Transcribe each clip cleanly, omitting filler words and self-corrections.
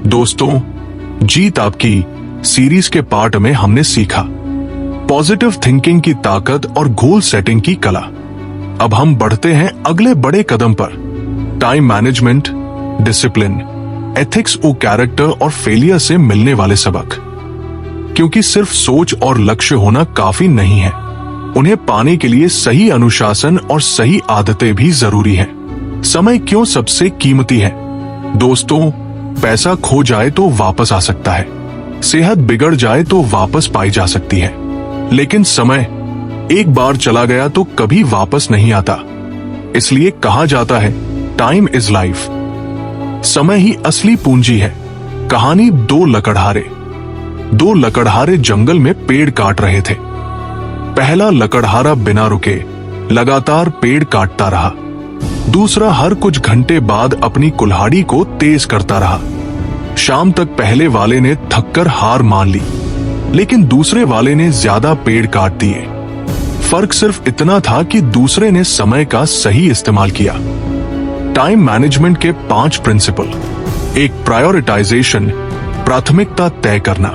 दोस्तों, जीत आपकी सीरीज के पार्ट में हमने सीखा पॉजिटिव थिंकिंग की ताकत और गोल सेटिंग की कला। अब हम बढ़ते हैं अगले बड़े कदम पर, टाइम मैनेजमेंट, डिसिप्लिन, एथिक्स और कैरेक्टर और फेलियर से मिलने वाले सबक। क्योंकि सिर्फ सोच और लक्ष्य होना काफी नहीं है, उन्हें पाने के लिए सही अनुशासन और सही आदतें भी जरूरी है। समय क्यों सबसे कीमती है? दोस्तों, पैसा खो जाए तो वापस आ सकता है, सेहत बिगड़ जाए तो वापस पाई जा सकती है, लेकिन समय एक बार चला गया तो कभी वापस नहीं आता। इसलिए कहा जाता है, टाइम इज लाइफ। समय ही असली पूंजी है। कहानी दो लकड़हारे जंगल में पेड़ काट रहे थे। पहला लकड़हारा बिना रुके लगातार पेड़ काटता रहा। दूसरा हर कुछ घंटे बाद अपनी कुल्हाड़ी को तेज करता रहा। शाम तक पहले वाले ने थककर हार मान ली, लेकिन दूसरे वाले ने ज्यादा पेड़ काट दिए। फर्क सिर्फ इतना था कि दूसरे ने समय का सही इस्तेमाल किया। टाइम मैनेजमेंट के 5 प्रिंसिपल। एक, प्रायोरिटाइजेशन, प्राथमिकता तय करना।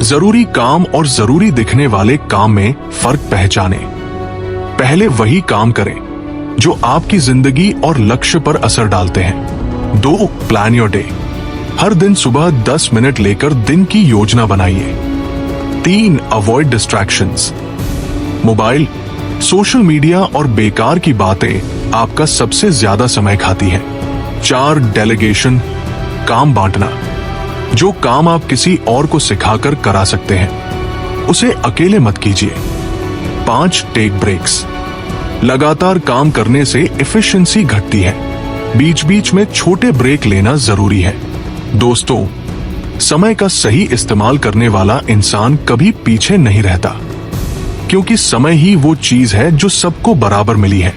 जरूरी काम और जरूरी दिखने वाले काम में फर्क पहचाने। पहले वही काम करें जो आपकी जिंदगी और लक्ष्य पर असर डालते हैं। 2, प्लान योर डे। हर दिन सुबह 10 मिनट लेकर दिन की योजना बनाइए। 3, avoid distractions. Mobile, social media और बेकार की बातें आपका सबसे ज्यादा समय खाती है। 4, डेलीगेशन, काम बांटना। जो काम आप किसी और को सिखाकर करा सकते हैं, उसे अकेले मत कीजिए। 5, टेक ब्रेक्स। लगातार काम करने से एफिशिएंसी घटती है, बीच बीच में छोटे ब्रेक लेना जरूरी है। दोस्तों, समय का सही इस्तेमाल करने वाला इंसान कभी पीछे नहीं रहता, क्योंकि समय ही वो चीज है जो सबको बराबर मिली है।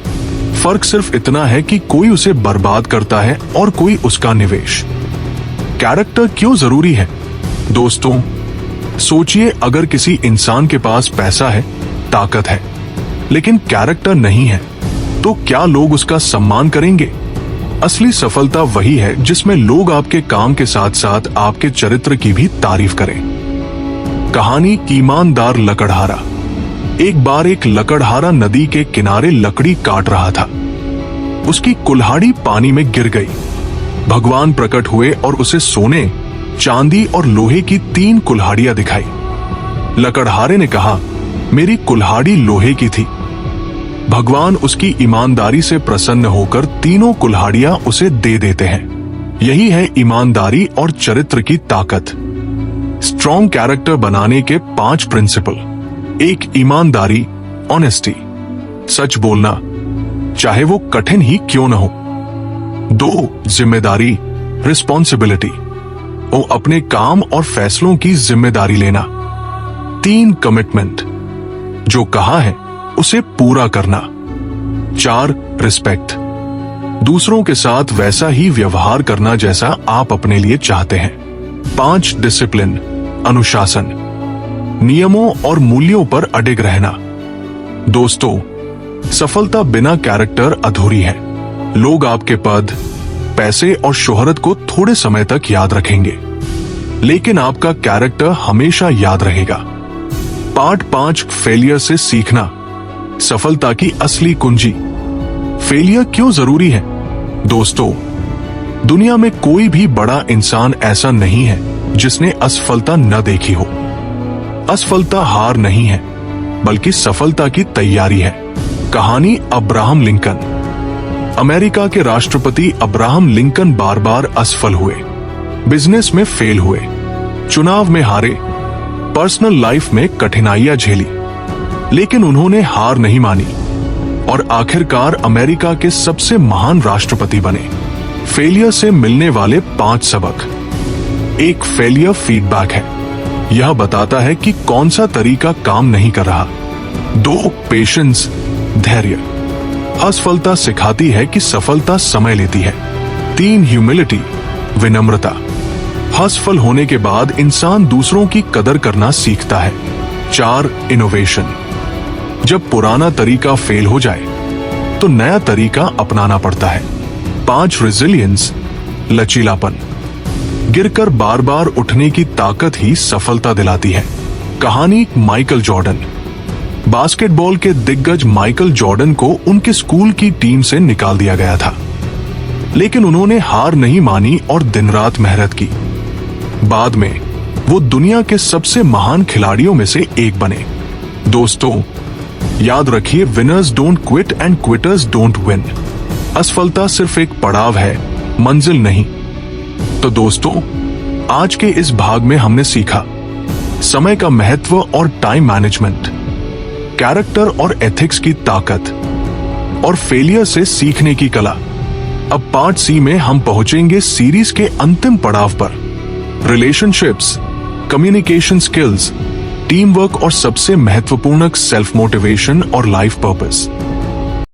फर्क सिर्फ इतना है कि कोई उसे बर्बाद करता है और कोई उसका निवेश। कैरेक्टर क्यों जरूरी है? दोस्तों, सोचिए, अगर किसी इंसान के पास पैसा है, ताकत है, लेकिन कैरेक्टर नहीं है, तो क्या लोग उसका सम्मान करेंगे? असली सफलता वही है जिसमें लोग आपके काम के साथ साथ आपके चरित्र की भी तारीफ करें। कहानी, ईमानदार लकड़हारा। एक बार एक लकड़हारा नदी के किनारे लकड़ी काट रहा था। उसकी कुल्हाड़ी पानी में गिर गई। भगवान प्रकट हुए और उसे सोने, चांदी और लोहे की 3 कुल्हाड़ियां दिखाई। लकड़हारे ने कहा, मेरी कुल्हाड़ी लोहे की थी। भगवान उसकी ईमानदारी से प्रसन्न होकर 3 कुल्हाड़ियां उसे दे देते हैं। यही है ईमानदारी और चरित्र की ताकत। स्ट्रॉन्ग कैरेक्टर बनाने के 5 प्रिंसिपल। 1, ईमानदारी, ऑनेस्टी, सच बोलना, चाहे वो कठिन ही क्यों न हो। 2, जिम्मेदारी, रिस्पॉन्सिबिलिटी, वो अपने काम और फैसलों की जिम्मेदारी लेना। 3, कमिटमेंट, जो कहा है उसे पूरा करना। 4, रिस्पेक्ट, दूसरों के साथ वैसा ही व्यवहार करना जैसा आप अपने लिए चाहते हैं। 5, डिसिप्लिन, अनुशासन, नियमों और मूल्यों पर अडिग रहना। दोस्तों, सफलता बिना कैरेक्टर अधूरी है। लोग आपके पद, पैसे और शोहरत को थोड़े समय तक याद रखेंगे, लेकिन आपका कैरेक्टर हमेशा याद रहेगा। पार्ट 5, फेलियर से सीखना, सफलता की असली कुंजी। फेलियर क्यों जरूरी है? दोस्तों, दुनिया में कोई भी बड़ा इंसान ऐसा नहीं है जिसने असफलता न देखी हो। असफलता हार नहीं है, बल्कि सफलता की तैयारी है। कहानी, अब्राहम लिंकन। अमेरिका के राष्ट्रपति अब्राहम लिंकन बार बार असफल हुए, बिजनेस में फेल हुए, चुनाव में हारे, पर्सनल लाइफ में कठिनाइयां झेली, लेकिन उन्होंने हार नहीं मानी और आखिरकार अमेरिका के सबसे महान राष्ट्रपति बने। फेलियर से मिलने वाले 5 सबक। 1, फेलियर फीडबैक है, यह बताता है कि कौन सा तरीका काम नहीं कर रहा। 2, पेशेंस, धैर्य, असफलता सिखाती है कि सफलता समय लेती है। 3, ह्यूमिलिटी, विनम्रता, असफल होने के बाद इंसान दूसरों की कदर करना सीखता है। 4, इनोवेशन, जब पुराना तरीका फेल हो जाए तो नया तरीका अपनाना पड़ता है। 5, रेजिलियंस, लचीलापन, गिरकर बार बार उठने की ताकत ही सफलता दिलाती है। कहानी माइकल जॉर्डन। बास्केटबॉल के दिग्गज माइकल जॉर्डन को उनके स्कूल की टीम से निकाल दिया गया था, लेकिन उन्होंने हार नहीं मानी और दिन रात मेहनत की। बाद में वो दुनिया के सबसे महान खिलाड़ियों में से एक बने। दोस्तों, याद रखिए, winners don't quit and quitters don't win. असफलता सिर्फ एक पड़ाव है, मंजिल नहीं। तो दोस्तों, आज के इस भाग में हमने सीखा समय का महत्व और टाइम मैनेजमेंट, कैरेक्टर और एथिक्स की ताकत और फेलियर से सीखने की कला। अब पार्ट सी में हम पहुंचेंगे सीरीज के अंतिम पड़ाव पर, relationships, communication skills, team work और सबसे महत्वपूर्ण सेल्फ मोटिवेशन और लाइफ पर्पस।